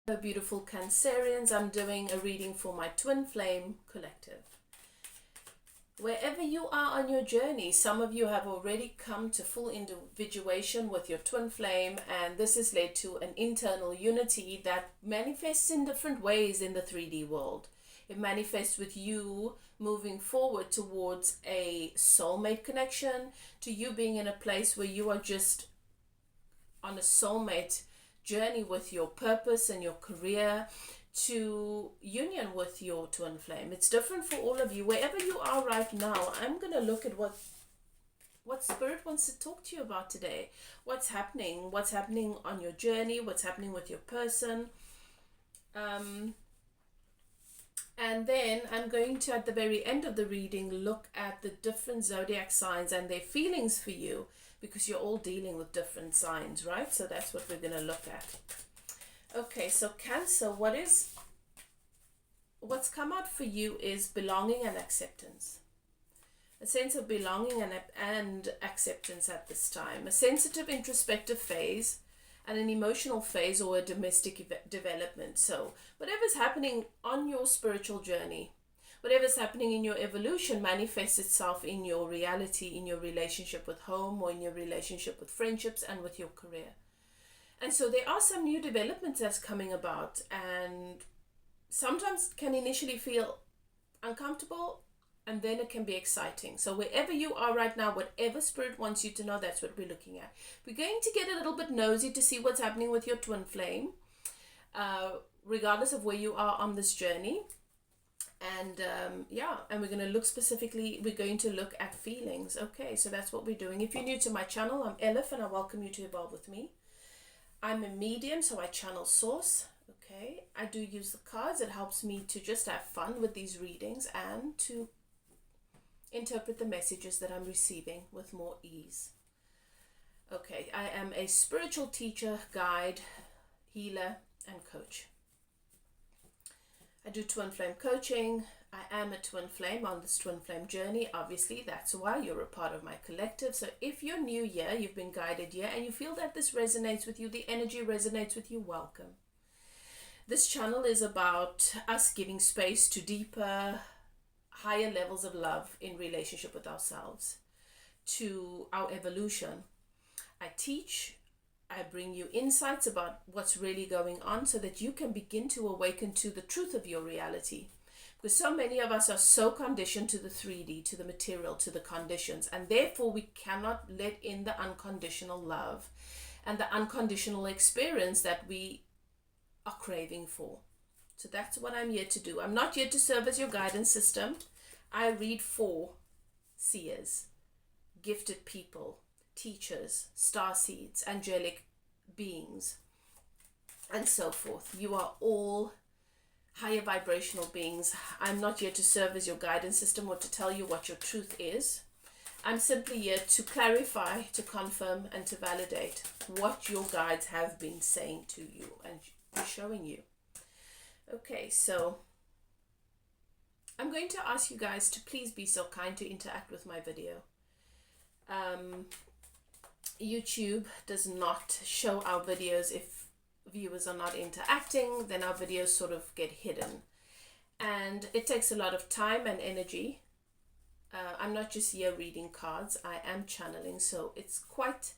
Hello beautiful Cancerians, I'm doing a reading for my Twin Flame Collective. Wherever you are on your journey, some of you have already come to full individuation with your Twin Flame, and this has led to an internal unity that manifests in different ways in the 3D world. It manifests with you moving forward towards a soulmate connection, to you being in a place where you are just on a soulmate journey with your purpose and your career, to union with your twin flame. It's different for all of you. Wherever you are right now, I'm going to look at what spirit wants to talk to you about today. What's happening on your journey, what's happening with your person. And then I'm going to, at the very end of the reading, look at the different zodiac signs and their feelings for you, because you're all dealing with different signs, right? So that's what we're going to look at. Okay, so Cancer, what's come out for you is belonging and acceptance. A sense of belonging and acceptance at this time. A sensitive introspective phase and an emotional phase, or a domestic development. So whatever's happening on your spiritual journey, whatever's happening in your evolution, manifests itself in your reality, in your relationship with home, or in your relationship with friendships and with your career. And so there are some new developments that's coming about, and sometimes can initially feel uncomfortable, and then it can be exciting. So wherever you are right now, whatever spirit wants you to know, that's what we're looking at. We're going to get a little bit nosy to see what's happening with your twin flame, regardless of where you are on this journey. And and we're going to look specifically, we're going to look at feelings. Okay, so that's what we're doing. If you're new to my channel, I'm Elif, and I welcome you to evolve with me. I'm a medium, so I channel source. Okay, I do use the cards. It helps me to just have fun with these readings and to interpret the messages that I'm receiving with more ease. Okay, I am a spiritual teacher, guide, healer, and coach. I do twin flame coaching. I am a twin flame on this twin flame journey. Obviously, that's why you're a part of my collective. So if you're new here, you've been guided here, and you feel that this resonates with you, the energy resonates with you, welcome. This channel is about us giving space to deeper, higher levels of love in relationship with ourselves, to our evolution. I teach, I bring you insights about what's really going on so that you can begin to awaken to the truth of your reality. Because so many of us are so conditioned to the 3D, to the material, to the conditions, and therefore we cannot let in the unconditional love and the unconditional experience that we are craving for. So that's what I'm here to do. I'm not here to serve as your guidance system. I read for seers, gifted people, teachers, star seeds, angelic beings, and so forth. You are all higher vibrational beings. I'm not here to serve as your guidance system or to tell you what your truth is. I'm simply here to clarify, to confirm, and to validate what your guides have been saying to you and showing you. Okay, so I'm going to ask you guys to please be so kind to interact with my video. YouTube does not show our videos if viewers are not interacting, then our videos sort of get hidden. And it takes a lot of time and energy. I'm not just here reading cards, I am channeling, so it's quite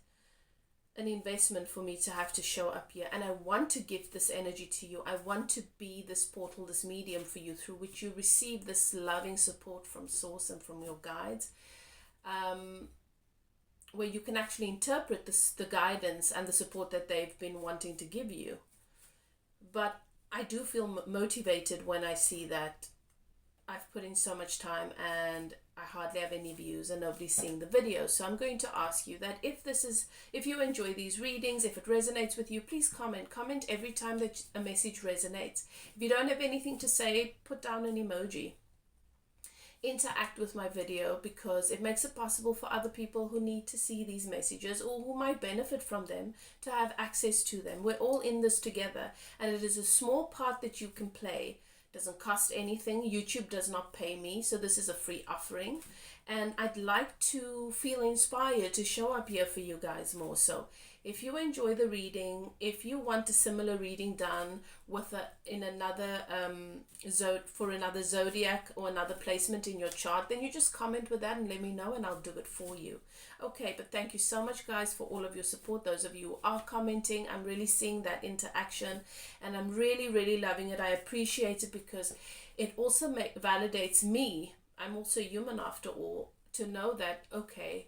an investment for me to have to show up here. And I want to give this energy to you. I want to be this portal, this medium for you through which you receive this loving support from Source and from your guides. Where you can actually interpret the guidance and the support that they've been wanting to give you. But I do feel motivated when I see that I've put in so much time and I hardly have any views and nobody's seeing the videos. So I'm going to ask you that if you enjoy these readings, if it resonates with you, please comment every time that a message resonates. If you don't have anything to say, put down an emoji. Interact with my video, because it makes it possible for other people who need to see these messages or who might benefit from them to have access to them. We're all in this together, and it is a small part that you can play. It doesn't cost anything. YouTube does not pay me, so this is a free offering, and I'd like to feel inspired to show up here for you guys more. So If you enjoy the reading, if you want a similar reading done with for another zodiac or another placement in your chart, then you just comment with that and let me know and I'll do it for you. Okay, but thank you so much, guys, for all of your support. Those of you who are commenting, I'm really seeing that interaction and I'm really, really loving it. I appreciate it because it also validates me. I'm also human after all, to know that, okay,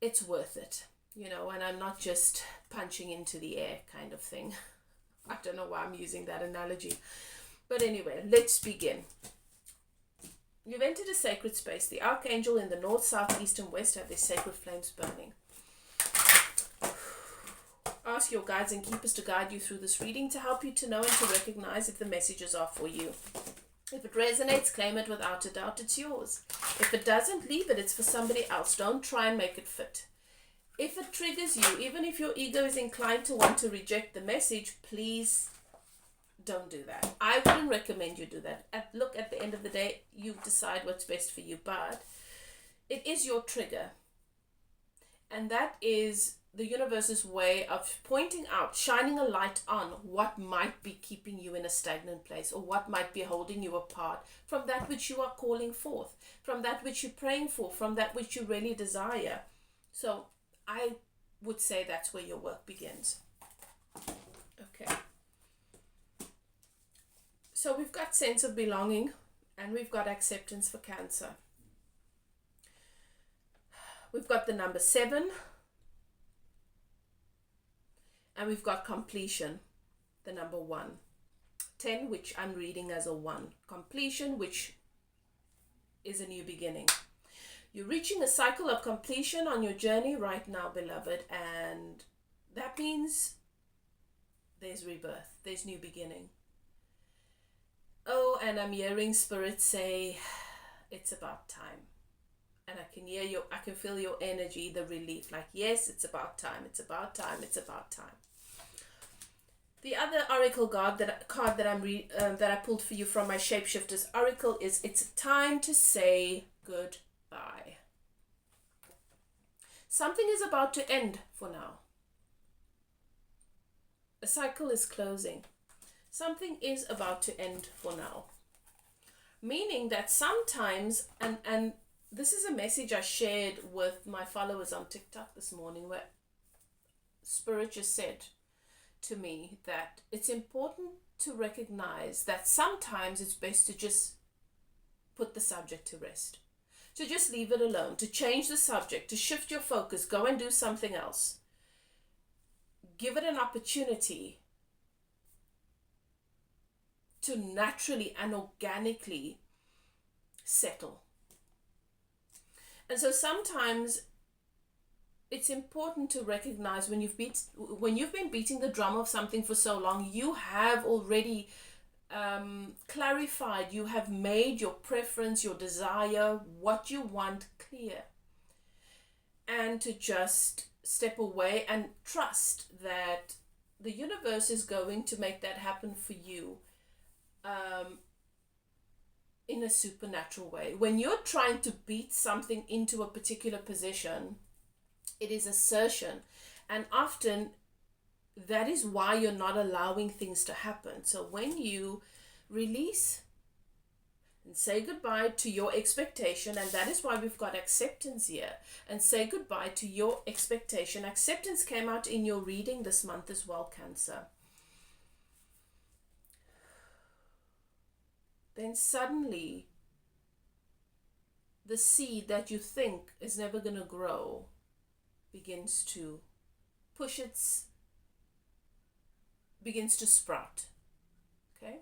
it's worth it, and I'm not just punching into the air kind of thing. I don't know why I'm using that analogy. But anyway, let's begin. You've entered a sacred space. The archangel in the north, south, east, and west have their sacred flames burning. Ask your guides and keepers to guide you through this reading to help you to know and to recognize if the messages are for you. If it resonates, claim it without a doubt, it's yours. If it doesn't, leave it, it's for somebody else. Don't try and make it fit. If it triggers you, even if your ego is inclined to want to reject the message, please don't do that. I wouldn't recommend you do that. At the end of the day, you decide what's best for you, but it is your trigger. And that is the universe's way of pointing out, shining a light on what might be keeping you in a stagnant place or what might be holding you apart from that which you are calling forth, from that which you're praying for, from that which you really desire. So I would say that's where your work begins. Okay. So we've got sense of belonging and we've got acceptance for Cancer. We've got the number 7. And we've got completion, the number 1. 10, which I'm reading as a 1. Completion, which is a new beginning. You're reaching a cycle of completion on your journey right now, beloved. And that means there's rebirth. There's new beginning. Oh, and I'm hearing Spirit say, it's about time. And I can feel your energy, the relief. Like, yes, it's about time. It's about time. It's about time. The other oracle card that I pulled for you from my Shapeshifters oracle is, it's time to say goodbye. Something is about to end for now. A cycle is closing. Something is about to end for now. Meaning that sometimes, and this is a message I shared with my followers on TikTok this morning, where Spirit just said to me that it's important to recognize that sometimes it's best to just put the subject to rest, to just leave it alone, to change the subject, to shift your focus, go and do something else. Give it an opportunity to naturally and organically settle. And so sometimes it's important to recognize when you've been beating the drum of something for so long, you have already clarified, you have made your preference, your desire, what you want clear. And to just step away and trust that the universe is going to make that happen for you in a supernatural way. When you're trying to beat something into a particular position, it is assertion. And often that is why you're not allowing things to happen. So when you release and say goodbye to your expectation, and that is why we've got acceptance here, and say goodbye to your expectation. Acceptance came out in your reading this month as well, Cancer. Then suddenly the seed that you think is never going to grow begins to begins to sprout. Okay?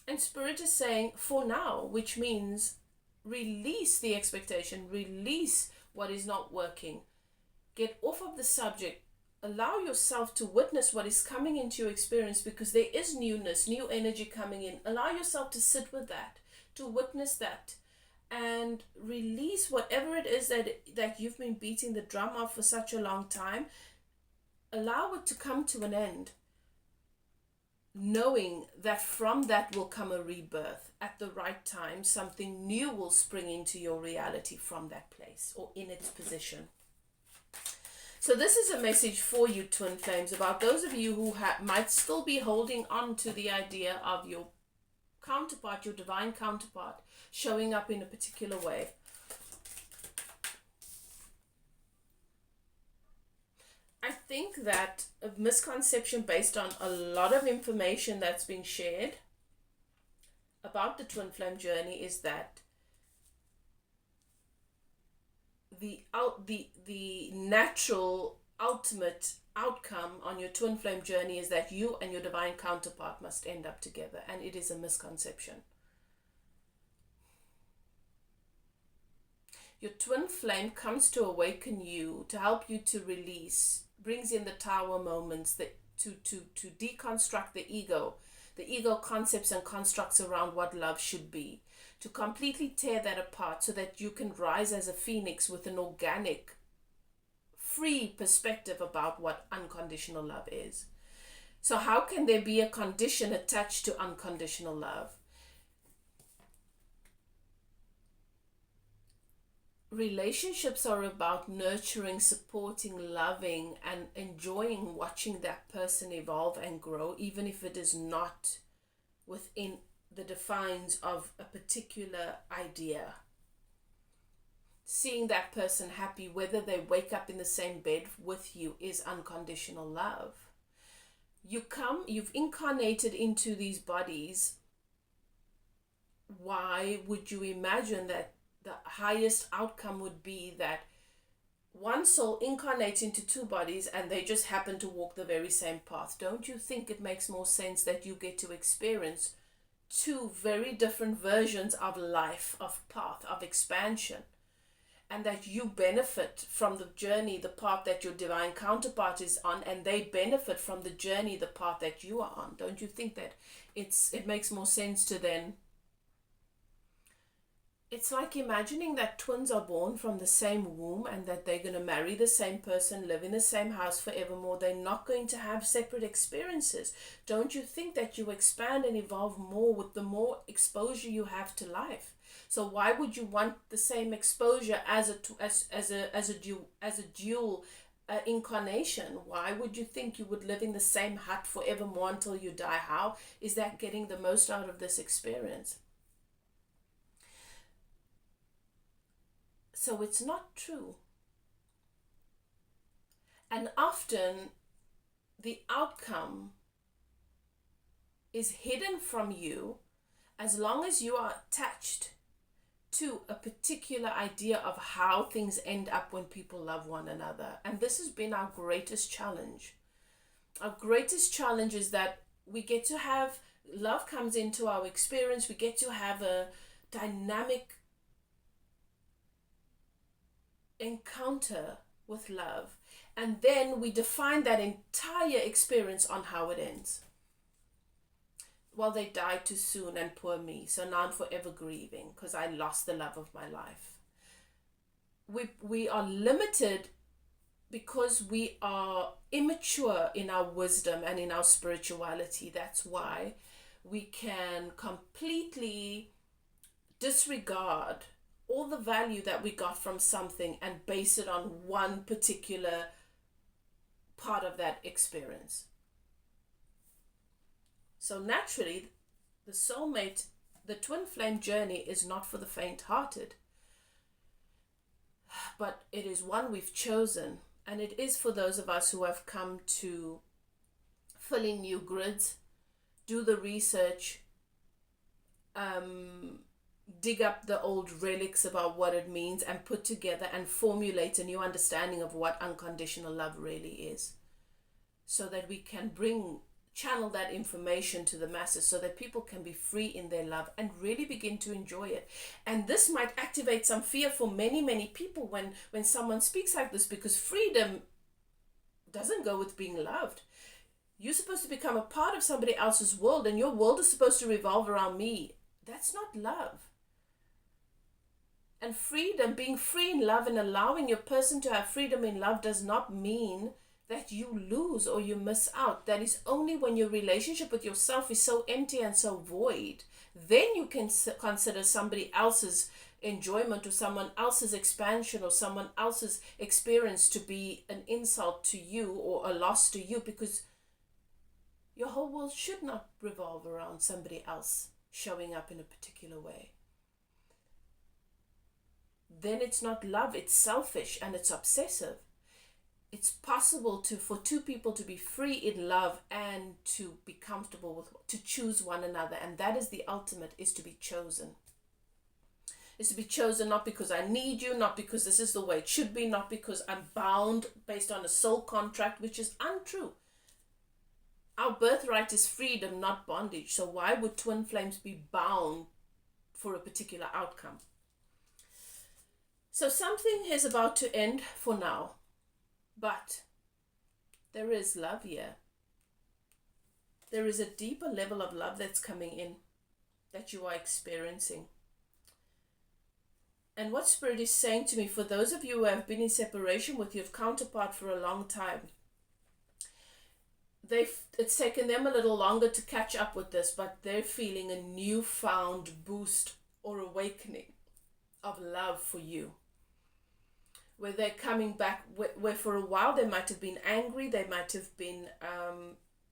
And Spirit is saying, for now, which means release the expectation, release what is not working, get off of the subject, allow yourself to witness what is coming into your experience, because there is newness, new energy coming in. Allow yourself to sit with that, to witness that, and release whatever it is that you've been beating the drum of for such a long time. Allow it to come to an end, knowing that from that will come a rebirth. At the right time, something new will spring into your reality from that place or in its position. So this is a message for you, twin flames, about those of you who might still be holding on to the idea of your counterpart, your divine counterpart, showing up in a particular way. I think that a misconception based on a lot of information that's been shared about the twin flame journey is that the natural ultimate outcome on your twin flame journey is that you and your divine counterpart must end up together, and it is a misconception. Your twin flame comes to awaken you, to help you to release, brings in the tower moments, that to deconstruct the ego concepts and constructs around what love should be, to completely tear that apart so that you can rise as a phoenix with an organic, free perspective about what unconditional love is. So how can there be a condition attached to unconditional love? Relationships are about nurturing, supporting, loving, and enjoying watching that person evolve and grow, even if it is not within the defines of a particular idea. Seeing that person happy, whether they wake up in the same bed with you, is unconditional love. You've incarnated into these bodies. Why would you imagine that the highest outcome would be that one soul incarnates into two bodies and they just happen to walk the very same path? Don't you think it makes more sense that you get to experience two very different versions of life, of path, of expansion, and that you benefit from the journey, the path that your divine counterpart is on, and they benefit from the journey, the path that you are on? Don't you think that it makes more sense to then? It's like imagining that twins are born from the same womb and that they're going to marry the same person, live in the same house forevermore. They're not going to have separate experiences. Don't you think that you expand and evolve more with the more exposure you have to life? So why would you want the same exposure as a dual incarnation? Why would you think you would live in the same hut forevermore until you die? How is that getting the most out of this experience? So it's not true. And often the outcome is hidden from you as long as you are attached to a particular idea of how things end up when people love one another. And this has been our greatest challenge. Our greatest challenge is that we get to have, love comes into our experience, we get to have a dynamic encounter with love, and then we define that entire experience on how it ends. Well, they died too soon and poor me, so now I'm forever grieving because I lost the love of my life. We are limited because we are immature in our wisdom and in our spirituality. That's why we can completely disregard all the value that we got from something and base it on one particular part of that experience. So naturally, the soulmate, the twin flame journey is not for the faint-hearted, but it is one we've chosen, and it is for those of us who have come to fill in new grids, do the research, dig up the old relics about what it means, and put together and formulate a new understanding of what unconditional love really is, so that we can channel that information to the masses so that people can be free in their love and really begin to enjoy it. And this might activate some fear for many, many people when someone speaks like this, because freedom doesn't go with being loved. You're supposed to become a part of somebody else's world, and your world is supposed to revolve around me. That's not love. And freedom, being free in love and allowing your person to have freedom in love, does not mean that you lose or you miss out. That is only when your relationship with yourself is so empty and so void, then you can consider somebody else's enjoyment or someone else's expansion or someone else's experience to be an insult to you or a loss to you, because your whole world should not revolve around somebody else showing up in a particular way. Then it's not love, it's selfish and it's obsessive. It's possible for two people to be free in love and to be comfortable with, to choose one another. And that is the ultimate, is to be chosen. Is to be chosen not because I need you, not because this is the way it should be, not because I'm bound based on a soul contract, which is untrue. Our birthright is freedom, not bondage. So why would twin flames be bound for a particular outcome? So something is about to end for now, but there is love here. There is a deeper level of love that's coming in, that you are experiencing. And what Spirit is saying to me, for those of you who have been in separation with your counterpart for a long time, it's taken them a little longer to catch up with this, but they're feeling a newfound boost or awakening of love for you. Where they're coming back, where for a while they might have been angry, they might have been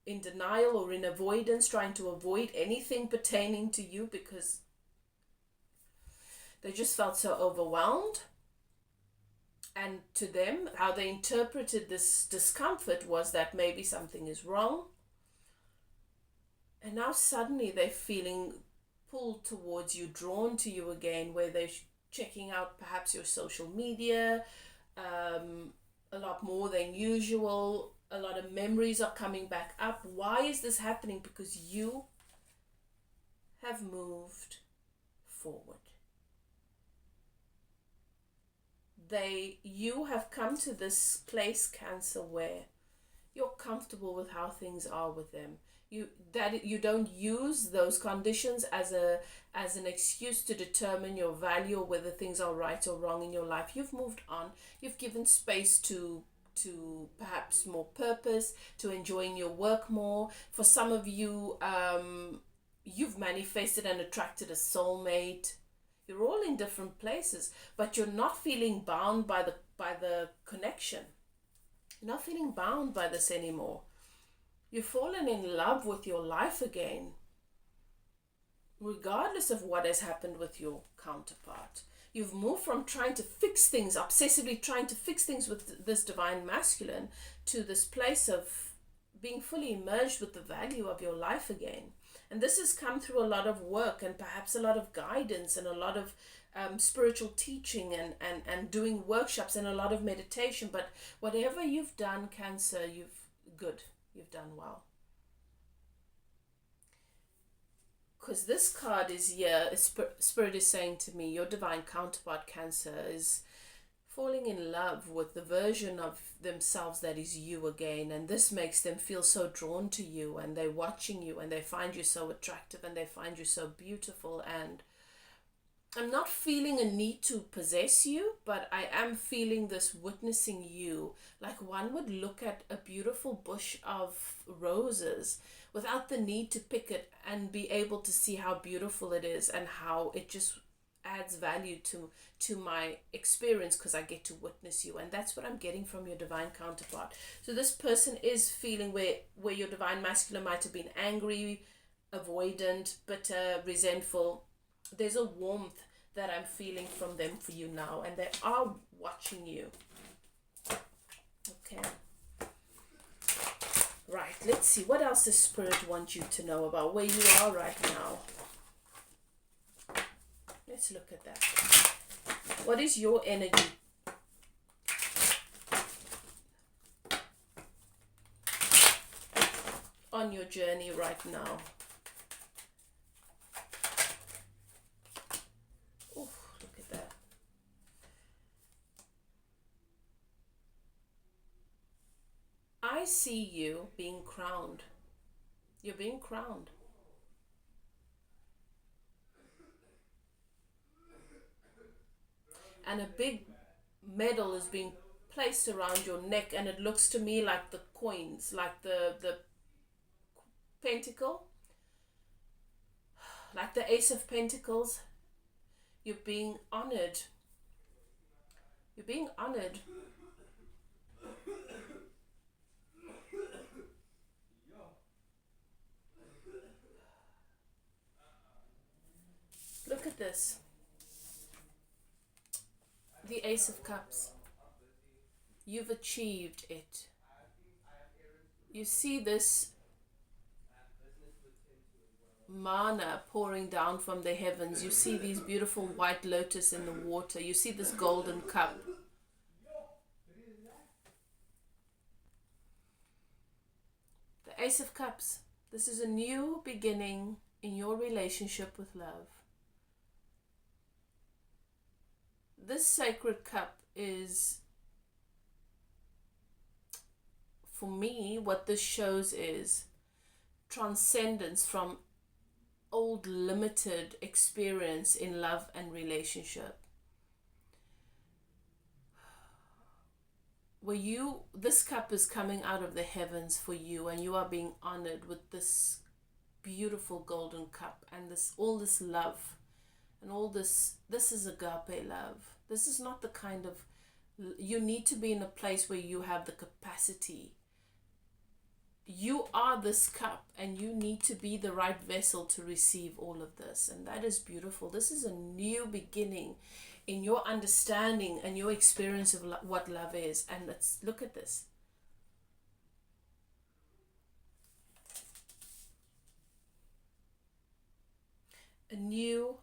in denial or in avoidance, trying to avoid anything pertaining to you because they just felt so overwhelmed. And to them, how they interpreted this discomfort was that maybe something is wrong. And now suddenly they're feeling pulled towards you, drawn to you again, where they're checking out perhaps your social media a lot more than usual. A lot of memories are coming back up. Why is this happening? Because you have moved forward. You have come to this place, Cancer, where you're comfortable with how things are with them. You don't use those conditions as an excuse to determine your value or whether things are right or wrong in your life. You've moved on. You've given space to perhaps more purpose, to enjoying your work more. For some of you, you've manifested and attracted a soulmate. You're all in different places, but you're not feeling bound by the connection. You're not feeling bound by this anymore. You've fallen in love with your life again, regardless of what has happened with your counterpart. You've moved from trying to fix things, obsessively trying to fix things with this divine masculine, to this place of being fully immersed with the value of your life again. And this has come through a lot of work and perhaps a lot of guidance and a lot of spiritual teaching and doing workshops and a lot of meditation. But whatever you've done, Cancer, you've done well. Because this card is here, Spirit is saying to me, your divine counterpart, Cancer, is falling in love with the version of themselves that is you again, and this makes them feel so drawn to you, and they're watching you and they find you so attractive and they find you so beautiful. And I'm not feeling a need to possess you, but I am feeling this witnessing you, like one would look at a beautiful bush of roses without the need to pick it, and be able to see how beautiful it is and how it just adds value to my experience because I get to witness you. And that's what I'm getting from your divine counterpart. So this person is feeling where your divine masculine might have been angry, avoidant, bitter, resentful. There's a warmth that I'm feeling from them for you now, and they are watching you. Okay. Right, let's see. What else does Spirit want you to know about where you are right now? Let's look at that. What is your energy? On your journey right now? Oh, look at that. I see you being crowned. You're being crowned. And a big medal is being placed around your neck, and it looks to me like the coins, like the pentacle, like the Ace of Pentacles. You're being honored. You're being honored. Look at this. The Ace of Cups. You've achieved it. You see this mana pouring down from the heavens. You see these beautiful white lotus in the water. You see this golden cup. The Ace of Cups. This is a new beginning in your relationship with love. This sacred cup is, for me, what this shows is transcendence from old limited experience in love and relationship. This cup is coming out of the heavens for you, and you are being honored with this beautiful golden cup and all this love and all this is agape love. This is not the kind of, you need to be in a place where you have the capacity. You are this cup, and you need to be the right vessel to receive all of this, and that is beautiful. This is a new beginning in your understanding and your experience of what love is. And let's look at this. A new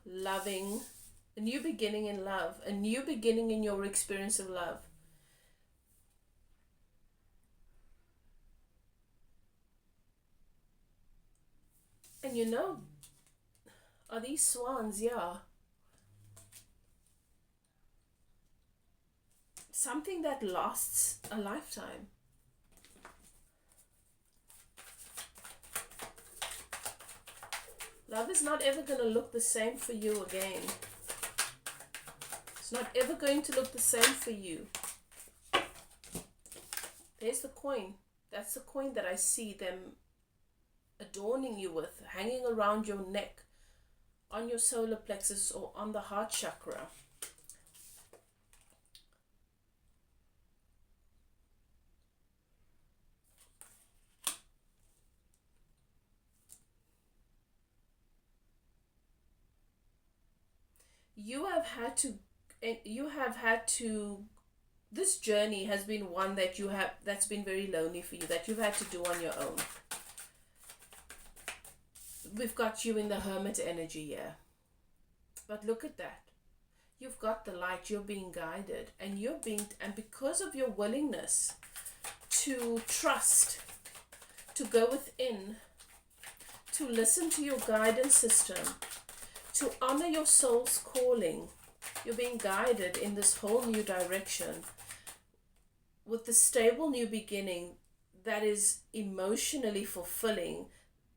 beginning in love, a new beginning in your experience of love. And are these swans? Yeah. Something that lasts a lifetime. Love is not ever going to look the same for you again. It's not ever going to look the same for you. There's the coin. That's the coin that I see them adorning you with, hanging around your neck, on your solar plexus or on the heart chakra. This journey has been one that's been very lonely for you, that you've had to do on your own. We've got you in the hermit energy here. But look at that. You've got the light, you're being guided, and because of your willingness to trust, to go within, to listen to your guidance system, to honor your soul's calling, you're being guided in this whole new direction with the stable new beginning that is emotionally fulfilling.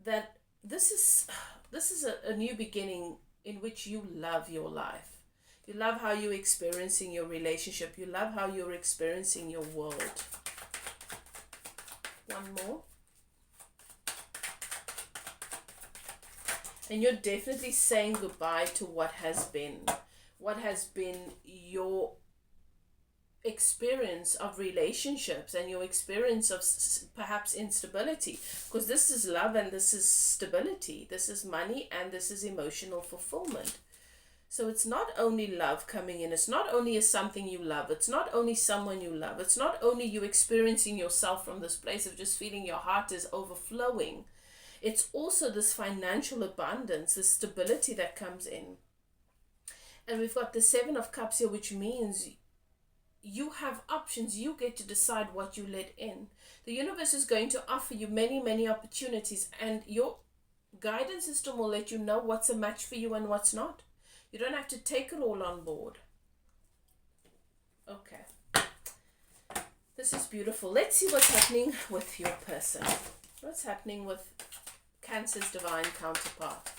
That this is a new beginning in which you love your life. You love how you're experiencing your relationship. You love how you're experiencing your world. One more. And you're definitely saying goodbye to what has been your experience of relationships and your experience of perhaps instability, because this is love and this is stability, this is money and this is emotional fulfillment. So it's not only love coming in, it's not only something you love, it's not only someone you love, it's not only you experiencing yourself from this place of just feeling your heart is overflowing. It's also this financial abundance, this stability that comes in. And we've got the Seven of Cups here, which means you have options. You get to decide what you let in. The universe is going to offer you many, many opportunities, and your guidance system will let you know what's a match for you and what's not. You don't have to take it all on board. Okay. This is beautiful. Let's see what's happening with your person. What's happening with Cancer's divine counterpart?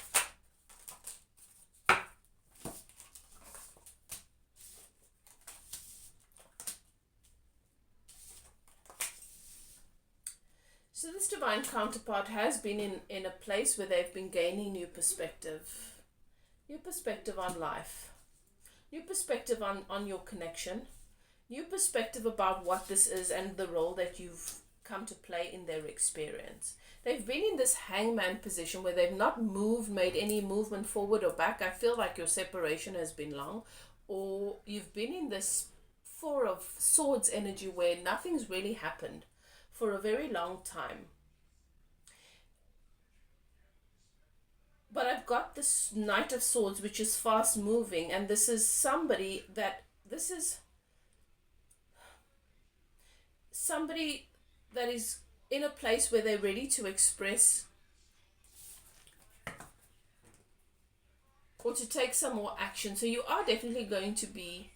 So this divine counterpart has been in a place where they've been gaining new perspective on life. new perspective on your connection, new perspective about what this is and the role that you've come to play in their experience. They've been in this hangman position where they've not made any movement forward or back. I feel like your separation has been long, or you've been in this Four of Swords energy where nothing's really happened for a very long time. But I've got this Knight of Swords, which is fast moving, and this is somebody that is in a place where they're ready to express or to take some more action. So you are definitely going to be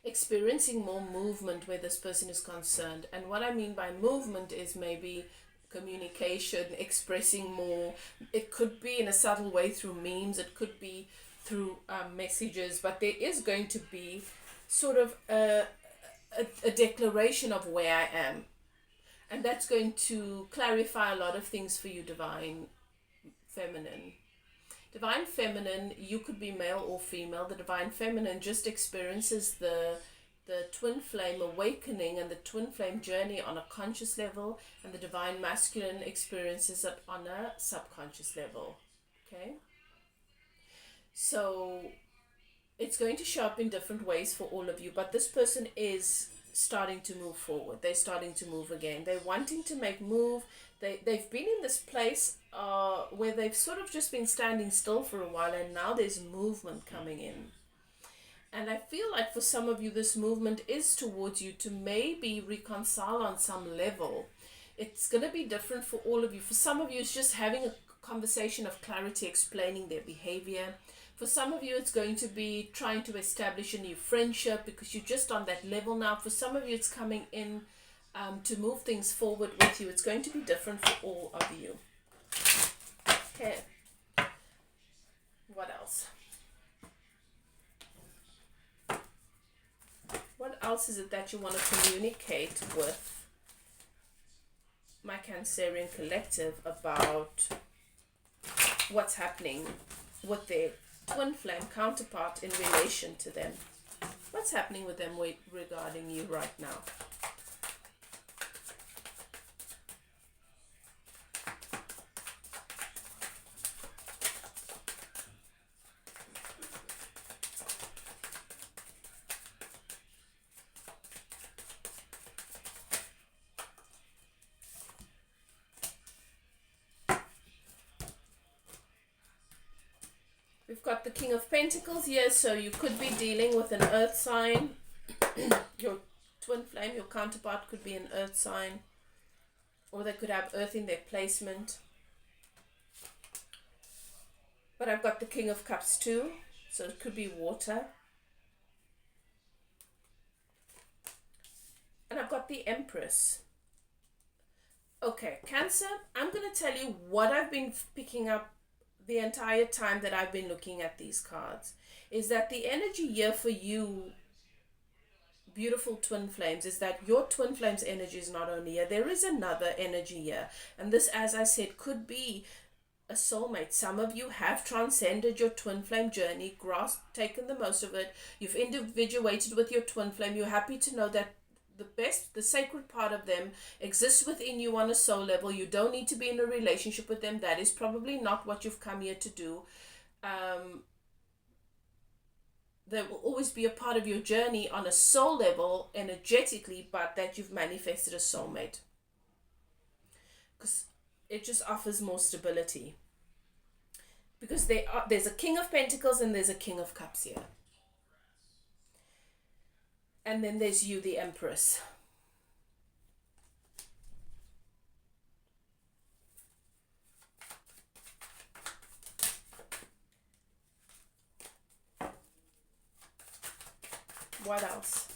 experiencing more movement where this person is concerned. And what I mean by movement is maybe communication, expressing more. It could be in a subtle way through memes, it could be through messages, but there is going to be sort of a declaration of where I am. And that's going to clarify a lot of things for you, Divine Feminine. Divine Feminine, you could be male or female. The Divine Feminine just experiences the twin flame awakening and the twin flame journey on a conscious level, and the Divine Masculine experiences it on a subconscious level. Okay? So it's going to show up in different ways for all of you, but this person is starting to move forward. They're starting to move again. They're wanting to make move. They've been in this place where they've sort of just been standing still for a while, and now there's movement coming in. And I feel like for some of you, this movement is towards you to maybe reconcile on some level. It's going to be different for all of you. For some of you, it's just having a conversation of clarity, explaining their behavior. For some of you, it's going to be trying to establish a new friendship because you're just on that level now. For some of you, it's coming in to move things forward with you. It's going to be different for all of you. Okay. What else? What else is it that you want to communicate with my Cancerian collective about what's happening with their twin flame counterpart in relation to them? What's happening with them regarding you right now? We've got the King of Pentacles here, so you could be dealing with an earth sign. Your twin flame, your counterpart, could be an earth sign, or they could have earth in their placement. But I've got the King of Cups too, so it could be water. And I've got the Empress. Okay, Cancer, I'm going to tell you what I've been picking up the entire time that I've been looking at these cards, is that the energy here for you, beautiful twin flames, is that your twin flames energy is not only here, there is another energy here. And this, as I said, could be a soulmate. Some of you have transcended your twin flame journey, taken the most of it. You've individuated with your twin flame. You're happy to know that the sacred part of them exists within you on a soul level. You don't need to be in a relationship with them. That is probably not what you've come here to do. There will always be a part of your journey on a soul level, energetically, but that you've manifested a soulmate. Because it just offers more stability. Because there's a King of Pentacles and there's a King of Cups here. And then there's you, the Empress. What else?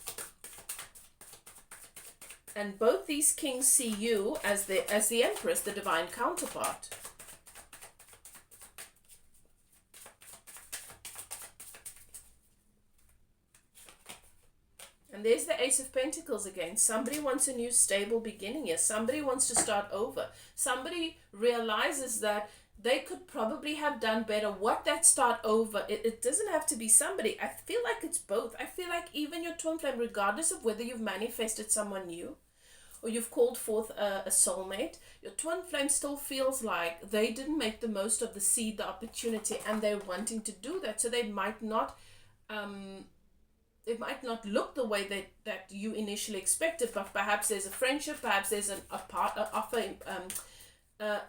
And both these kings see you as the Empress, the divine counterpart. And there's the Ace of Pentacles again. Somebody wants a new stable beginning here. Somebody wants to start over. Somebody realizes that they could probably have done better. What that start over, it doesn't have to be somebody. I feel like it's both. I feel like even your twin flame, regardless of whether you've manifested someone new or you've called forth a soulmate, your twin flame still feels like they didn't make the most of the seed, the opportunity, and they're wanting to do that. So they might not it might not look the way that you initially expected, but perhaps there's a friendship, perhaps there's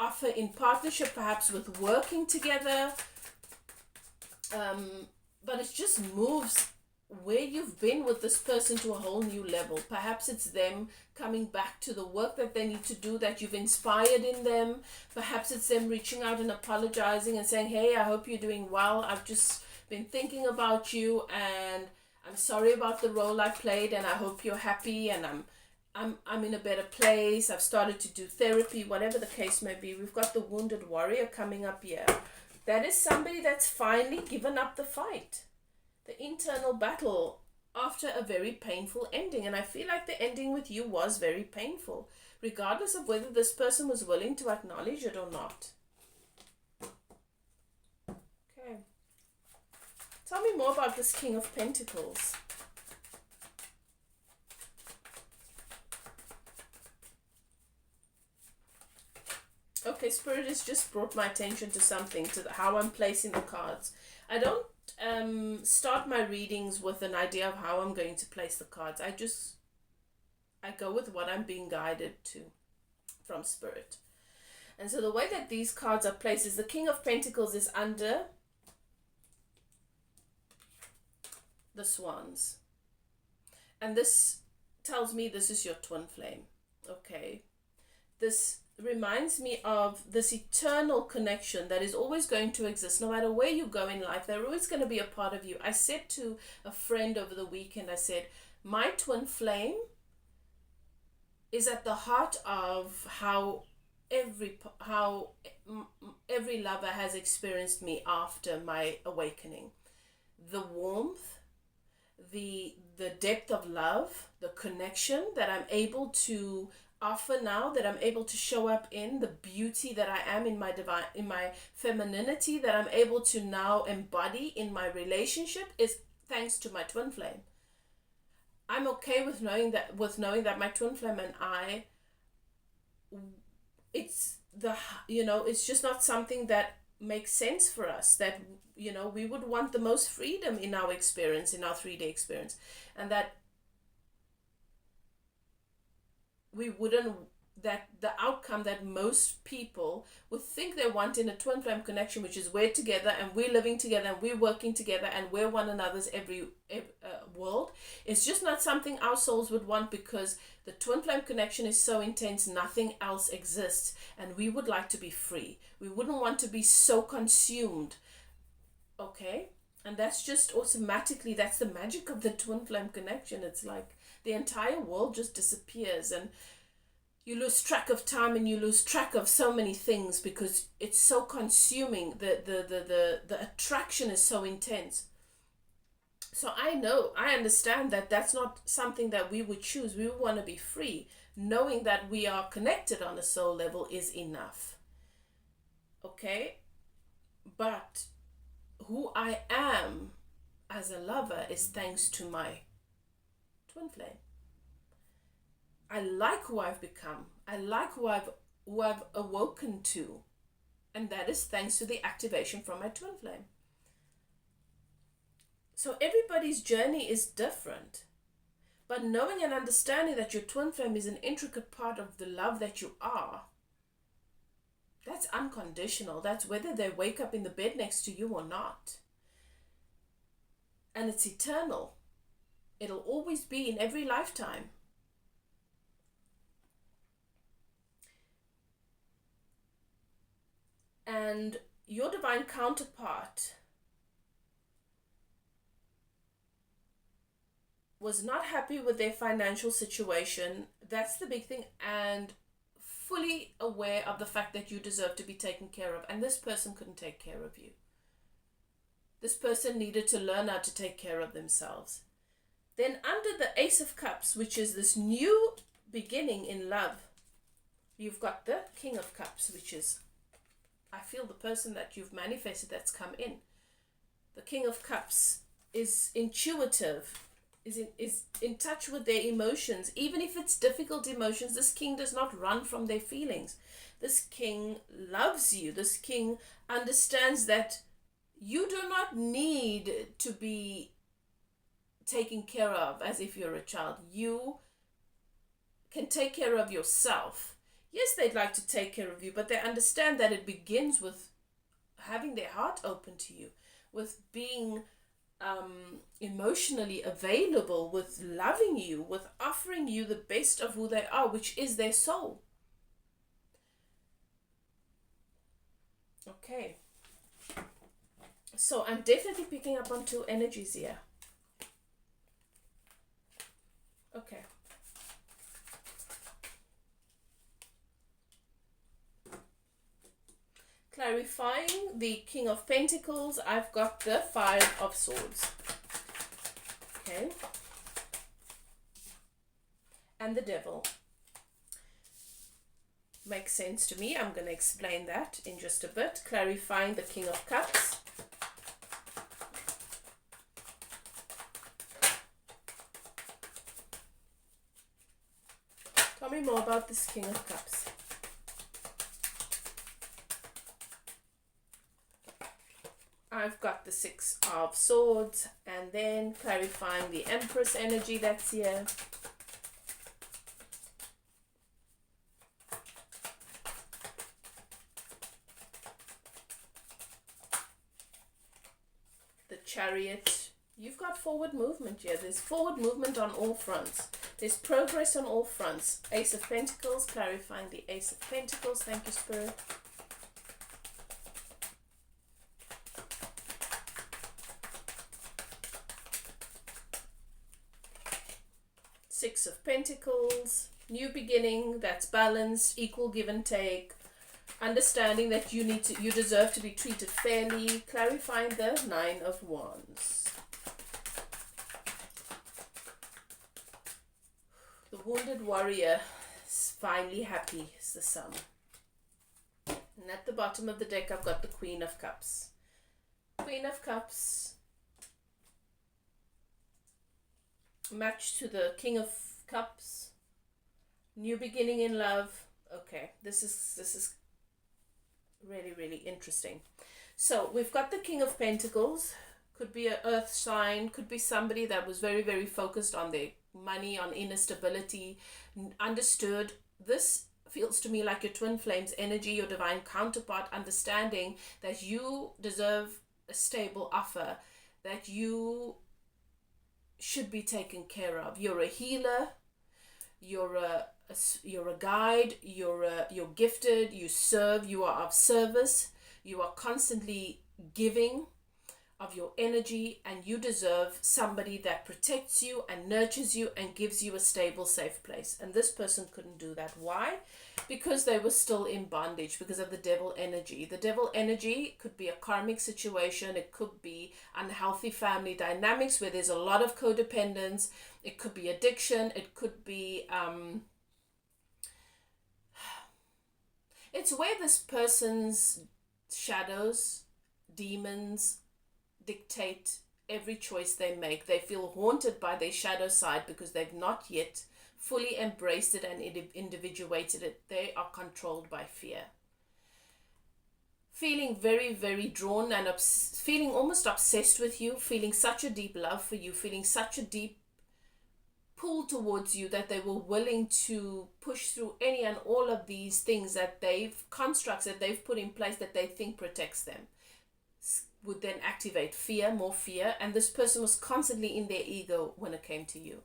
offer in partnership, perhaps with working together, but it just moves where you've been with this person to a whole new level. Perhaps it's them coming back to the work that they need to do that you've inspired in them. Perhaps it's them reaching out and apologizing and saying, hey, I hope you're doing well. I've just been thinking about you and I'm sorry about the role I played, and I hope you're happy, and I'm in a better place. I've started to do therapy, whatever the case may be. We've got the wounded warrior coming up here. That is somebody that's finally given up the fight, the internal battle, after a very painful ending. And I feel like the ending with you was very painful, regardless of whether this person was willing to acknowledge it or not. Okay. Tell me more about this King of Pentacles. Okay, Spirit has just brought my attention to something, to how I'm placing the cards. I don't start my readings with an idea of how I'm going to place the cards. I go with what I'm being guided to from Spirit. And so the way that these cards are placed is the King of Pentacles is under the swans. And this tells me this is your twin flame. Okay. This reminds me of this eternal connection that is always going to exist. No matter where you go in life, they're always going to be a part of you. I said to a friend over the weekend, I said, my twin flame is at the heart of how every lover has experienced me after my awakening. The warmth, the depth of love, the connection that I'm able to offer now, that I'm able to show up in, the beauty that I am in my femininity, that I'm able to now embody in my relationship, is thanks to my twin flame. I'm okay with knowing that my twin flame and I, it's just not something that makes sense for us, that we would want the most freedom in our experience, in our 3D experience, and that we wouldn't, that the outcome that most people would think they want in a twin flame connection, which is we're together and we're living together and we're working together and we're one another's every world, is just not something our souls would want, because the twin flame connection is so intense, nothing else exists, and we would like to be free. We wouldn't want to be so consumed. Okay? And that's just automatically, that's the magic of the twin flame connection. It's like the entire world just disappears and you lose track of time and you lose track of so many things because it's so consuming. The attraction is so intense. So I understand that that's not something that we would choose. We would want to be free. Knowing that we are connected on a soul level is enough. Okay? But who I am as a lover is thanks to my twin flame. I like who I've become. I like who I've awoken to. And that is thanks to the activation from my twin flame. So everybody's journey is different. But knowing and understanding that your twin flame is an intricate part of the love that you are, that's unconditional. That's whether they wake up in the bed next to you or not. And it's eternal. It'll always be in every lifetime. And your divine counterpart was not happy with their financial situation. That's the big thing. And fully aware of the fact that you deserve to be taken care of. And this person couldn't take care of you. This person needed to learn how to take care of themselves. Then under the Ace of Cups, which is this new beginning in love, you've got the King of Cups, which is I feel the person that you've manifested that's come in. The King of Cups is intuitive, is in touch with their emotions. Even if it's difficult emotions, this king does not run from their feelings. This king loves you. This king understands that you do not need to be taken care of as if you're a child. You can take care of yourself. Yes, they'd like to take care of you, but they understand that it begins with having their heart open to you, with being emotionally available, with loving you, with offering you the best of who they are, which is their soul. Okay. So I'm definitely picking up on two energies here. Okay. Clarifying the King of Pentacles, I've got the Five of Swords. Okay. And the Devil. Makes sense to me. I'm going to explain that in just a bit. Clarifying the King of Cups. Tell me more about this King of Cups. I've got the Six of Swords, and then clarifying the Empress energy that's here. The Chariot. You've got forward movement here. There's forward movement on all fronts. There's progress on all fronts. Ace of Pentacles, clarifying the Ace of Pentacles. Thank you, Spirit. Six of Pentacles, new beginning, that's balanced, equal give and take, understanding that you deserve to be treated fairly, clarifying the Nine of Wands. The wounded warrior is finally happy, is the Sun. And at the bottom of the deck, I've got the Queen of Cups. Queen of Cups, matched to the King of Cups, new beginning in love. Okay, this is really, really interesting. So we've got the King of Pentacles, could be an earth sign, could be somebody that was very, very focused on their money, on inner stability, understood. This feels to me like your twin flames energy, your divine counterpart, understanding that you deserve a stable offer, that you should be taken care of. You're a healer, you're a guide, you're gifted, you serve, you are of service, you are constantly giving of your energy, and you deserve somebody that protects you and nurtures you and gives you a stable, safe place. And this person couldn't do that. Why? Because they were still in bondage, because of the devil energy. The devil energy could be a karmic situation. It could be unhealthy family dynamics where there's a lot of codependence. It could be addiction. It could be it's where this person's shadows, demons, dictate every choice they make. They feel haunted by their shadow side because they've not yet fully embraced it and individuated it. They are controlled by fear. Feeling very, very drawn and feeling almost obsessed with you, feeling such a deep love for you, feeling such a deep pull towards you that they were willing to push through any and all of these things that constructs that they've put in place that they think protects them. Would then activate fear, more fear, and this person was constantly in their ego when it came to you.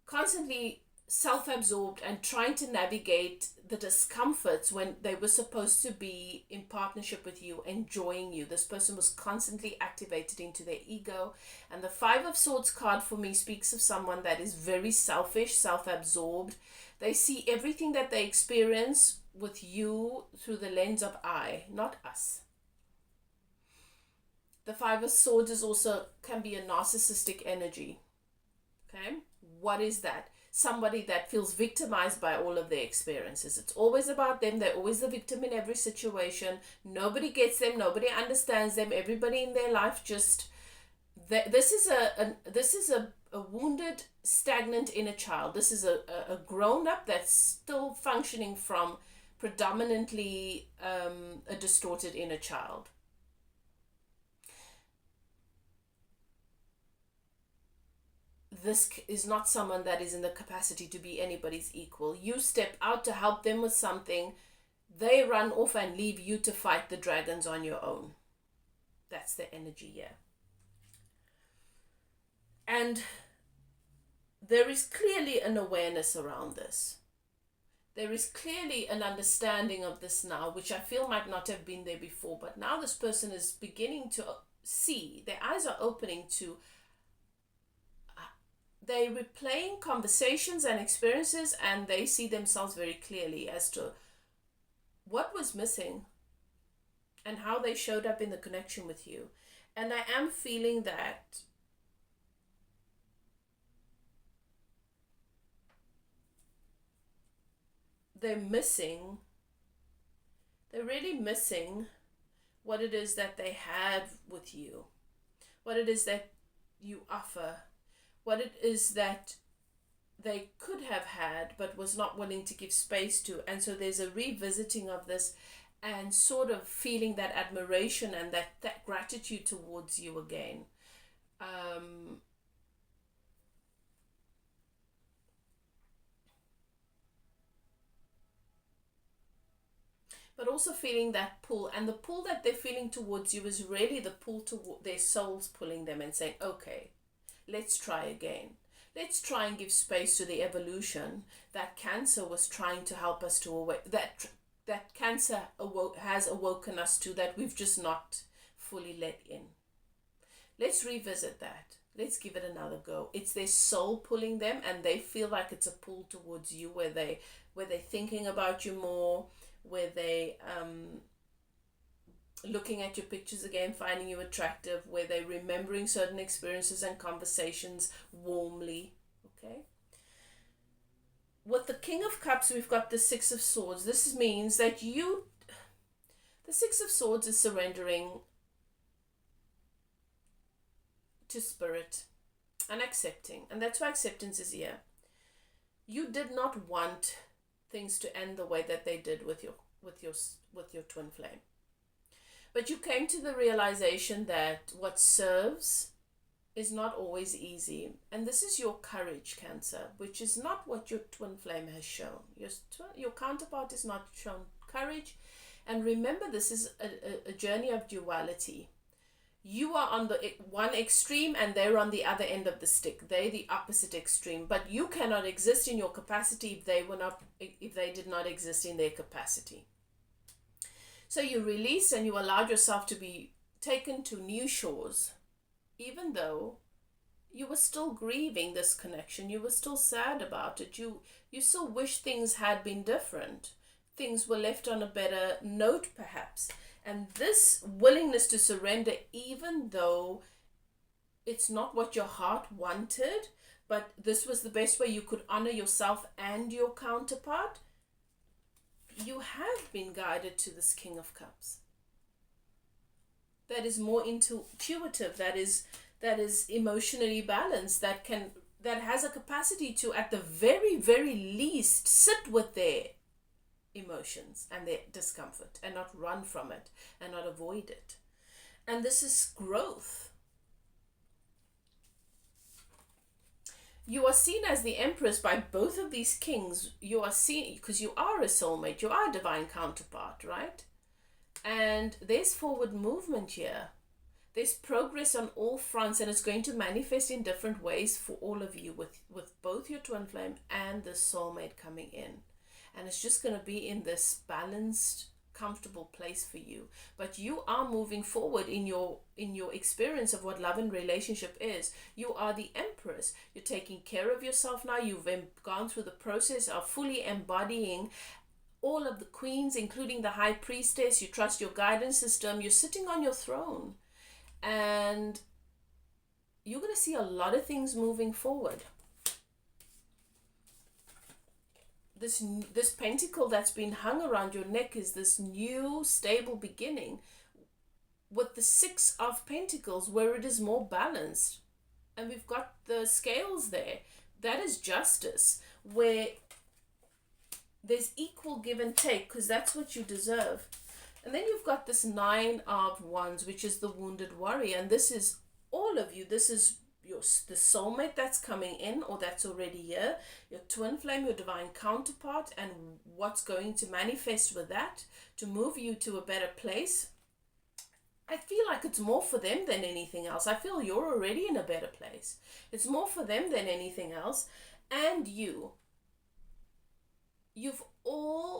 Constantly self-absorbed and trying to navigate the discomforts when they were supposed to be in partnership with you, enjoying you. This person was constantly activated into their ego. And the Five of Swords card for me speaks of someone that is very selfish, self-absorbed. They see everything that they experience with you through the lens of I, not us. The Five of Swords is also can be a narcissistic energy. Okay, what is that? somebody that feels victimized by all of their experiences. It's always about them. They're always the victim in every situation. Nobody gets them. Nobody understands them. Everybody in their life just... This is a wounded, stagnant inner child. This is a grown-up that's still functioning from predominantly a distorted inner child. This is not someone that is in the capacity to be anybody's equal. You step out to help them with something, they run off and leave you to fight the dragons on your own. That's the energy here. And there is clearly an awareness around this. There is clearly an understanding of this now, which I feel might not have been there before, but now this person is beginning to see, their eyes are opening to, they're replaying conversations and experiences, and they see themselves very clearly as to what was missing and how they showed up in the connection with you. And I am feeling that they're really missing what it is that they have with you, what it is that you offer, what it is that they could have had but was not willing to give space to. And so there's a revisiting of this and sort of feeling that admiration and that gratitude towards you again. But also feeling that pull, and the pull that they're feeling towards you is really the pull to their souls pulling them and saying, okay, let's try again. Let's try and give space to the evolution that cancer was trying to help us to awake, that cancer has awoken us to, that we've just not fully let in. Let's revisit that. Let's give it another go. It's their soul pulling them, and they feel like it's a pull towards you where they're thinking about you more, where they looking at your pictures again, finding you attractive, where they're remembering certain experiences and conversations warmly. Okay. With the King of Cups, we've got the Six of Swords. This means that the Six of Swords is surrendering to spirit and accepting. And that's why acceptance is here. You did not want things to end the way that they did with your twin flame. But you came to the realization that what serves is not always easy. And this is your courage, Cancer, which is not what your twin flame has shown. Your counterpart is not shown courage. And remember, this is a journey of duality. You are on the one extreme and they're on the other end of the stick. They're the opposite extreme. But you cannot exist in your capacity if they did not exist in their capacity. So you release and you allowed yourself to be taken to new shores, even though you were still grieving this connection. You were still sad about it. You still wish things had been different. Things were left on a better note, perhaps. And this willingness to surrender, even though it's not what your heart wanted, but this was the best way you could honor yourself and your counterpart, you have been guided to this King of Cups. That is more intuitive, that is emotionally balanced, that has a capacity to, at the very, very least, sit with their emotions and their discomfort and not run from it and not avoid it. And this is growth. You are seen as the Empress by both of these kings. You are seen because you are a soulmate, you are a divine counterpart, right? And there's forward movement here. There's progress on all fronts, and it's going to manifest in different ways for all of you with both your twin flame and the soulmate coming in. And it's just going to be in this balanced, comfortable place for you. But you are moving forward in your experience of what love and relationship is. You are the Empress. You're taking care of yourself now. You've gone through the process of fully embodying all of the queens, including the High Priestess. You trust your guidance system. You're sitting on your throne. And you're going to see a lot of things moving forward. this pentacle that's been hung around your neck is this new stable beginning with the 6 of Pentacles, where it is more balanced. And we've got the scales there. That is justice, where there's equal give and take, because that's what you deserve. And then you've got this 9 of Wands, which is the wounded warrior. And this is all of you. This is the soulmate that's coming in, or that's already here, your twin flame, your divine counterpart, and what's going to manifest with that to move you to a better place. I feel like it's more for them than anything else. I feel you're already in a better place. It's more for them than anything else. And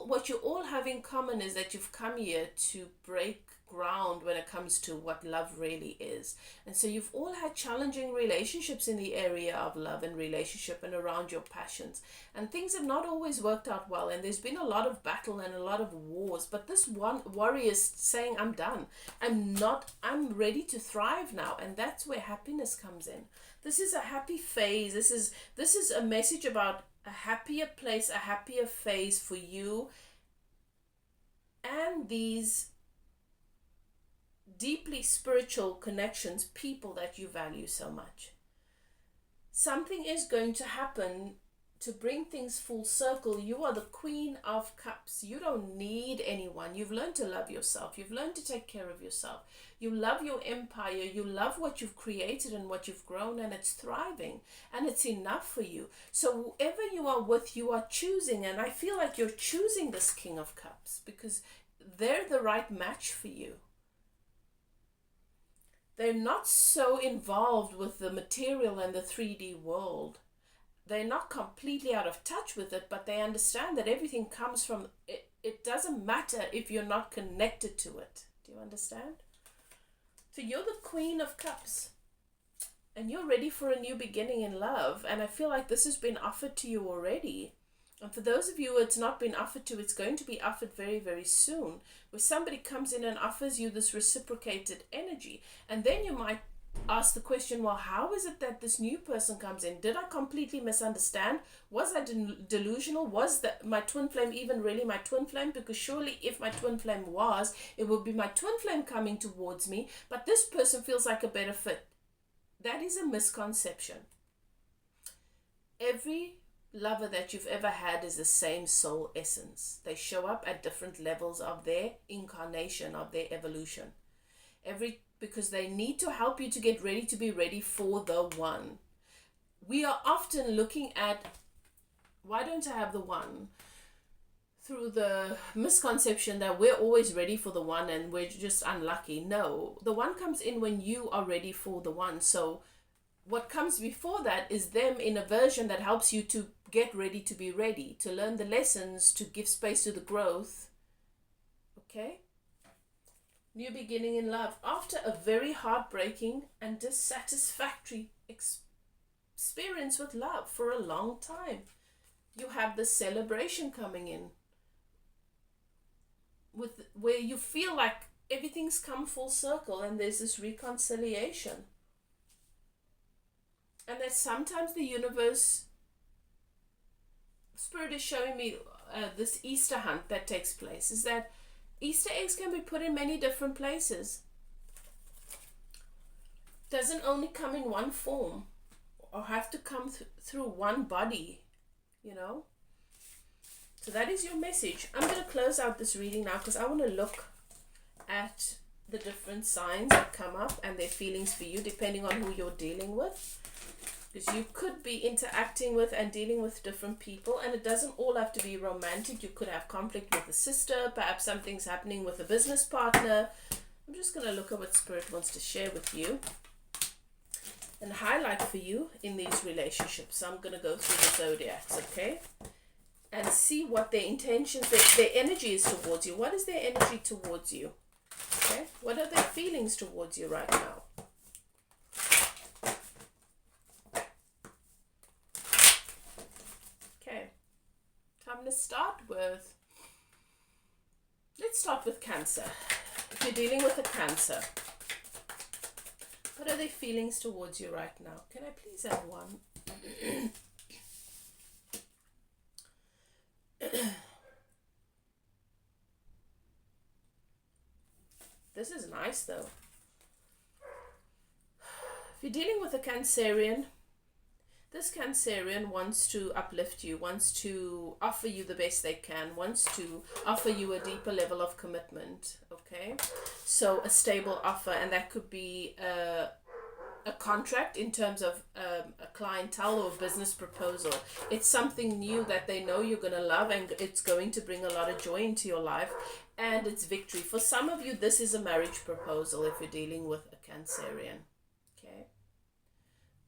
what you all have in common is that you've come here to break ground when it comes to what love really is. And so you've all had challenging relationships in the area of love and relationship and around your passions, and things have not always worked out well, and there's been a lot of battle and a lot of wars. But this one warrior is saying, I'm done. I'm ready to thrive now. And that's where happiness comes in. This is a happy phase. This is a message about a happier place, a happier phase for you and these deeply spiritual connections, people that you value so much. Something is going to happen to bring things full circle. You are the Queen of Cups. You don't need anyone. You've learned to love yourself. You've learned to take care of yourself. You love your empire. You love what you've created and what you've grown, and it's thriving, and it's enough for you. So whoever you are with, you are choosing, and I feel like you're choosing this King of Cups because they're the right match for you. They're not so involved with the material and the 3D world. They're not completely out of touch with it, but they understand that everything comes from it. It doesn't matter if you're not connected to it. Do you understand? So you're the Queen of Cups, and you're ready for a new beginning in love. And I feel like this has been offered to you already. And for those of you it's not been offered to, it's going to be offered very, very soon, where somebody comes in and offers you this reciprocated energy. And then you might ask the question, well, how is it that this new person comes in? Did I completely misunderstand? Was I delusional? Was my twin flame even really my twin flame? Because surely if my twin flame was, it would be my twin flame coming towards me, but this person feels like a better fit. That is a misconception. Every lover that you've ever had is the same soul essence. They show up at different levels of their incarnation, of their evolution. Because they need to help you to get ready to be ready for the one. We are often looking at, why don't I have the one? Through the misconception that we're always ready for the one and we're just unlucky. No, the one comes in when you are ready for the one. So what comes before that is them in a version that helps you to get ready to be ready, to learn the lessons, to give space to the growth. Okay? New beginning in love. After a very heartbreaking and dissatisfactory experience with love for a long time, you have the celebration coming in, where you feel like everything's come full circle and there's this reconciliation. And that sometimes the universe, Spirit is showing me this Easter hunt that takes place, is that Easter eggs can be put in many different places. Doesn't only come in one form or have to come through one body, you know. So that is your message. I'm going to close out this reading now because I want to look at the different signs that come up and their feelings for you depending on who you're dealing with. Because you could be interacting with and dealing with different people, and it doesn't all have to be romantic. You could have conflict with a sister, perhaps something's happening with a business partner. I'm just going to look at what Spirit wants to share with you and highlight for you in these relationships. So I'm going to go through the zodiacs, okay? And see what their intentions, their energy is towards you. What is their energy towards you? Okay? What are their feelings towards you right now? Let's start with Cancer. If you're dealing with a Cancer, what are their feelings towards you right now? Can I please have one? This is nice though. If you're dealing with a Cancerian, this Cancerian wants to uplift you, wants to offer you the best they can, wants to offer you a deeper level of commitment, okay? So a stable offer, and that could be a contract in terms of a clientele or a business proposal. It's something new that they know you're going to love, and it's going to bring a lot of joy into your life, and it's victory. For some of you, this is a marriage proposal if you're dealing with a Cancerian, okay?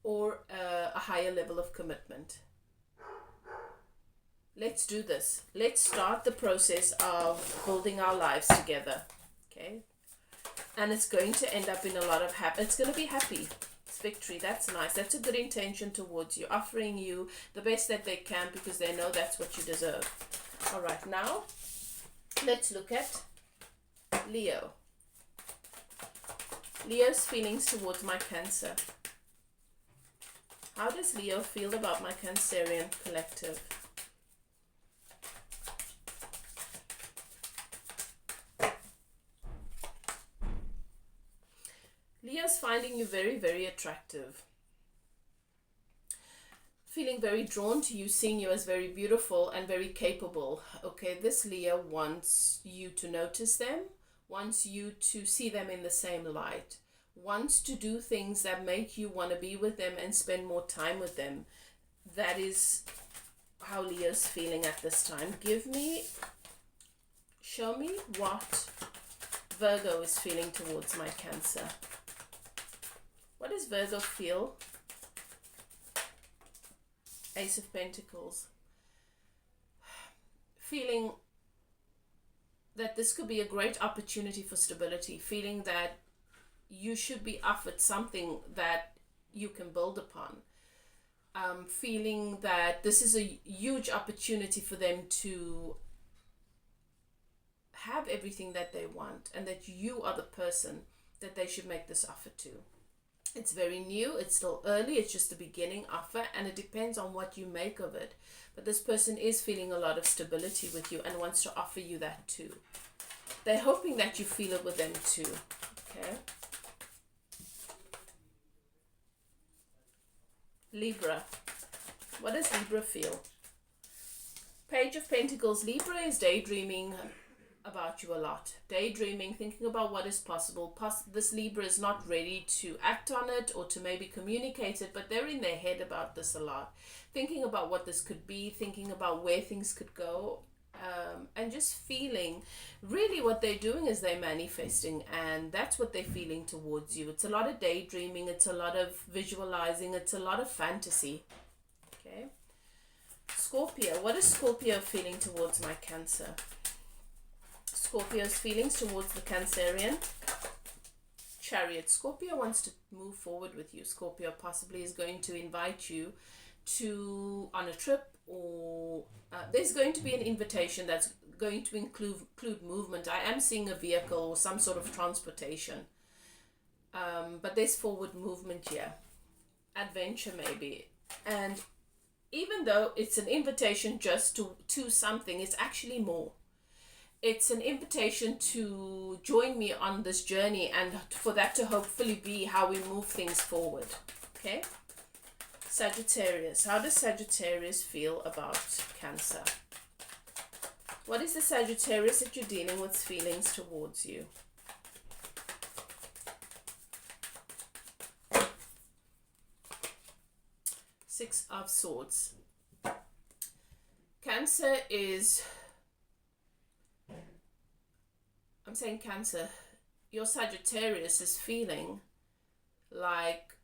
Or a higher level of commitment. Let's do this. Let's start the process of building our lives together, okay? And it's going to end up in a lot of happy. It's going to be happy. It's victory. That's nice. That's a good intention towards you, offering you the best that they can because they know that's what you deserve. All right, now let's look at Leo. Leo's feelings towards my Cancer. How does Leo feel about my Cancerian collective? Leo's finding you very, very attractive. Feeling very drawn to you, seeing you as very beautiful and very capable. Okay, this Leo wants you to notice them, wants you to see them in the same light, wants to do things that make you want to be with them and spend more time with them. That is how Leo's feeling at this time. Show me what Virgo is feeling towards my Cancer. What does Virgo feel? Ace of Pentacles. Feeling that this could be a great opportunity for stability, feeling that you should be offered something that you can build upon. Feeling that this is a huge opportunity for them to have everything that they want, and that you are the person that they should make this offer to. It's very new, it's still early, it's just the beginning offer, and it depends on what you make of it. But this person is feeling a lot of stability with you and wants to offer you that too. They're hoping that you feel it with them too. Okay. Libra. What does Libra feel? Page of Pentacles. Libra is daydreaming about you a lot. Daydreaming, thinking about what is possible. This Libra is not ready to act on it or to maybe communicate it, but they're in their head about this a lot. Thinking about what this could be, thinking about where things could go, and just feeling, really what they're doing is they're manifesting, and that's what they're feeling towards you. It's a lot of daydreaming, it's a lot of visualizing, it's a lot of fantasy. Okay. Scorpio. What is Scorpio feeling towards my Cancer? Scorpio's feelings towards the Cancerian. Chariot. Scorpio wants to move forward with you. Scorpio possibly is going to invite you on a trip, or there's going to be an invitation that's going to include movement. I am seeing a vehicle or some sort of transportation, but there's forward movement here. Adventure maybe. And even though it's an invitation just to something, it's actually more. It's an invitation to join me on this journey, and for that to hopefully be how we move things forward. Okay? Sagittarius. How does Sagittarius feel about Cancer? What is the Sagittarius that you're dealing with feelings towards you? Six of Swords. Cancer is... I'm saying Cancer, your Sagittarius is feeling like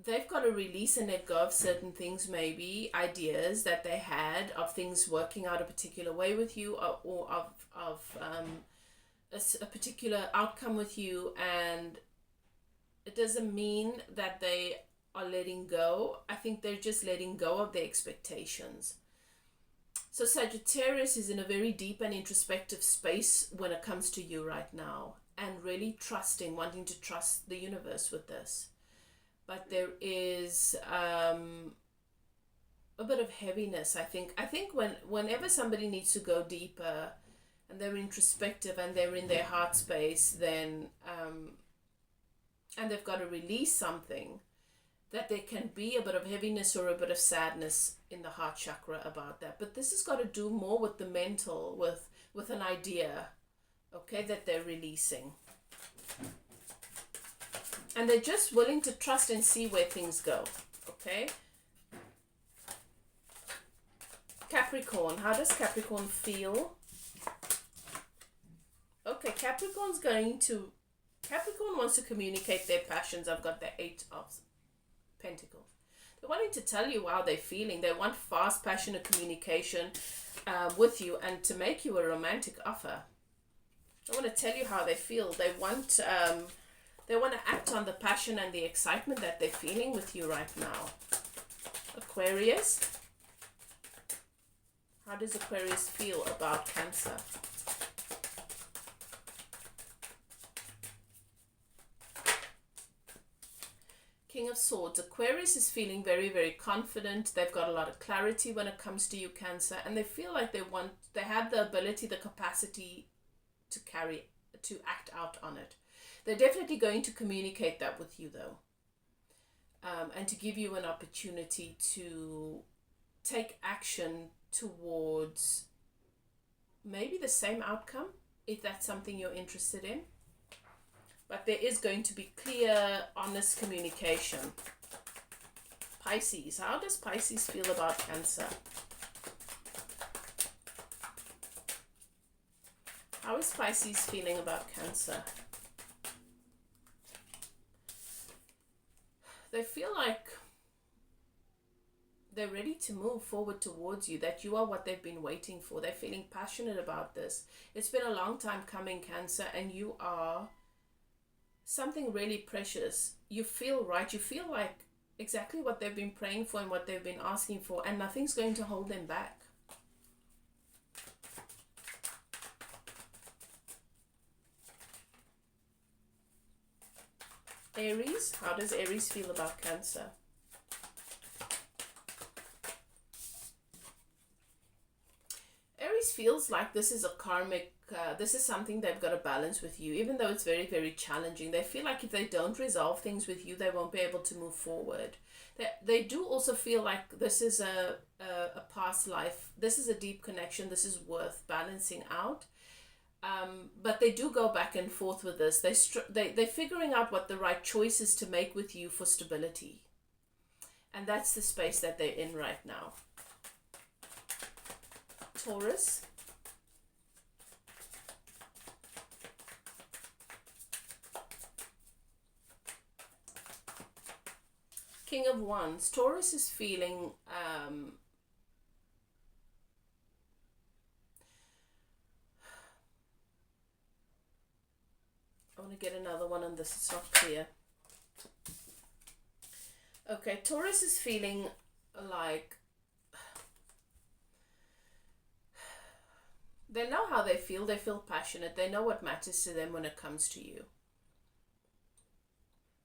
they've got to release and let go of certain things, maybe ideas that they had of things working out a particular way with you, or of a particular outcome with you, and it doesn't mean that they are letting go. I think they're just letting go of their expectations. So Sagittarius is in a very deep and introspective space when it comes to you right now, and really wanting to trust the universe with this. But there is a bit of heaviness. I think whenever somebody needs to go deeper and they're introspective and they're in their heart space, then and they've got to release something, that there can be a bit of heaviness or a bit of sadness in the heart chakra about that. But this has got to do more with the mental, with an idea, okay, that they're releasing. And they're just willing to trust and see where things go, okay? Capricorn, how does Capricorn feel? Okay, Capricorn wants to communicate their passions. I've got the 8 of Pentacles. They're wanting to tell you how they're feeling. They want fast, passionate communication with you and to make you a romantic offer. They want to tell you how they feel. They want to act on the passion and the excitement that they're feeling with you right now. Aquarius. How does Aquarius feel about Cancer? King of Swords. Aquarius is feeling very, very confident. They've got a lot of clarity when it comes to you, Cancer, and they feel like they have the ability, the capacity to act out on it. They're definitely going to communicate that with you, though, and to give you an opportunity to take action towards maybe the same outcome, if that's something you're interested in. But there is going to be clear, honest communication. Pisces. How does Pisces feel about Cancer? How is Pisces feeling about Cancer? They feel like they're ready to move forward towards you, that you are what they've been waiting for. They're feeling passionate about this. It's been a long time coming, Cancer, and you are something really precious. You feel right. You feel like exactly what they've been praying for and what they've been asking for, and nothing's going to hold them back. Aries. How does Aries feel about Cancer? Aries feels like this is a karmic, this is something they've got to balance with you, even though it's very, very challenging. They feel like if they don't resolve things with you, they won't be able to move forward. They do also feel like this is a past life. This is a deep connection. This is worth balancing out. But they do go back and forth with this. They're figuring out what the right choice is to make with you for stability. And that's the space that they're in right now. Taurus. King of Wands. Taurus is feeling I want to get another one on this. It's not clear. Okay, Taurus is feeling like they know how they feel. They feel passionate. They know what matters to them when it comes to you.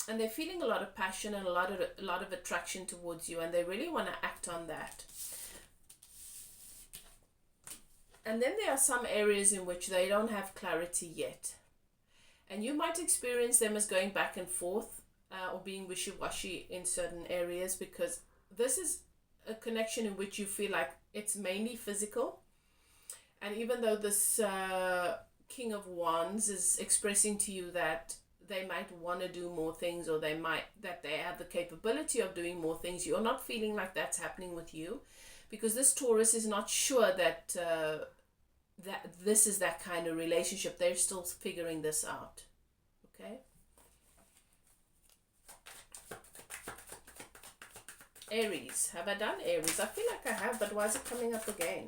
And they're feeling a lot of passion and a lot of attraction towards you, and they really want to act on that. And then there are some areas in which they don't have clarity yet. And you might experience them as going back and forth or being wishy-washy in certain areas, because this is a connection in which you feel like it's mainly physical. And even though this King of Wands is expressing to you that they might want to do more things, or that they have the capability of doing more things, you're not feeling like that's happening with you, because this Taurus is not sure that that this is that kind of relationship. They're still figuring this out. Okay. Aries. Have I done Aries? I feel like I have, but why is it coming up again?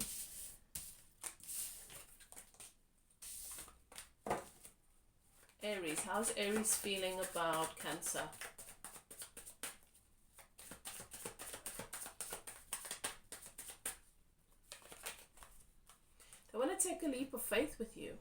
Aries. How's Aries feeling about Cancer? They want to take a leap of faith with you.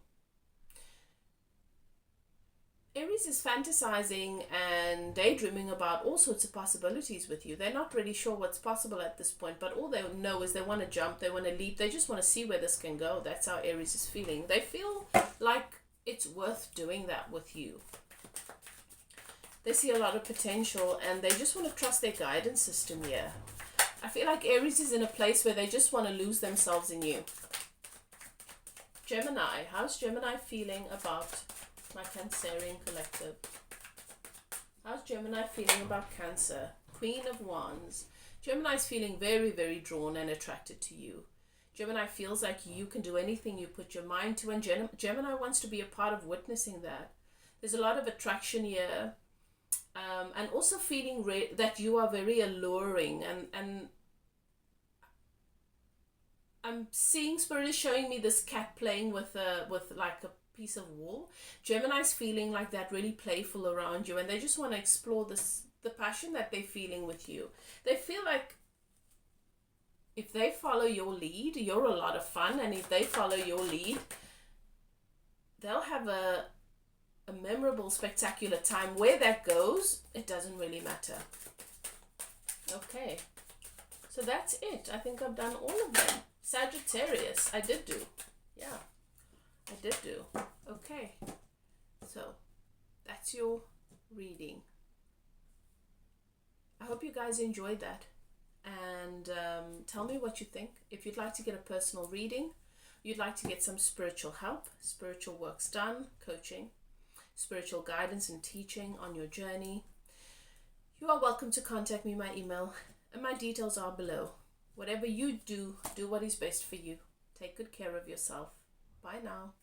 Aries Aries is fantasizing and daydreaming about all sorts of possibilities with you. They're not really sure what's possible at this point, but all they know is they want to jump, they want to leap, they just want to see where this can go. That's how Aries is feeling. They feel like it's worth doing that with you. They see a lot of potential and they just want to trust their guidance system here. I feel like Aries is in a place where they just want to lose themselves in you. Gemini, how's Gemini feeling about my Cancerian collective? How's Gemini feeling about Cancer? Queen of Wands. Gemini's feeling very, very drawn and attracted to you. Gemini feels like you can do anything you put your mind to, and Gemini wants to be a part of witnessing that. There's a lot of attraction here. And also feeling that you are very alluring, and I'm seeing Spirit is showing me this cat playing with like a piece of wool. Gemini's feeling like that, really playful around you, and they just want to explore the passion that they're feeling with you. They feel like if they follow your lead, you're a lot of fun, and if they follow your lead, they'll have a memorable, spectacular time. Where that goes, it doesn't really matter. Okay, so that's it. I think I've done all of them. Sagittarius, I did do. Yeah, I did do. Okay, so that's your reading. I hope you guys enjoyed that, and tell me what you think. If you'd like to get a personal reading, you'd like to get some spiritual help, spiritual works done, coaching, spiritual guidance and teaching on your journey, you are welcome to contact me. My email and my details are below. Whatever you do, do what is best for you. Take good care of yourself. Bye now.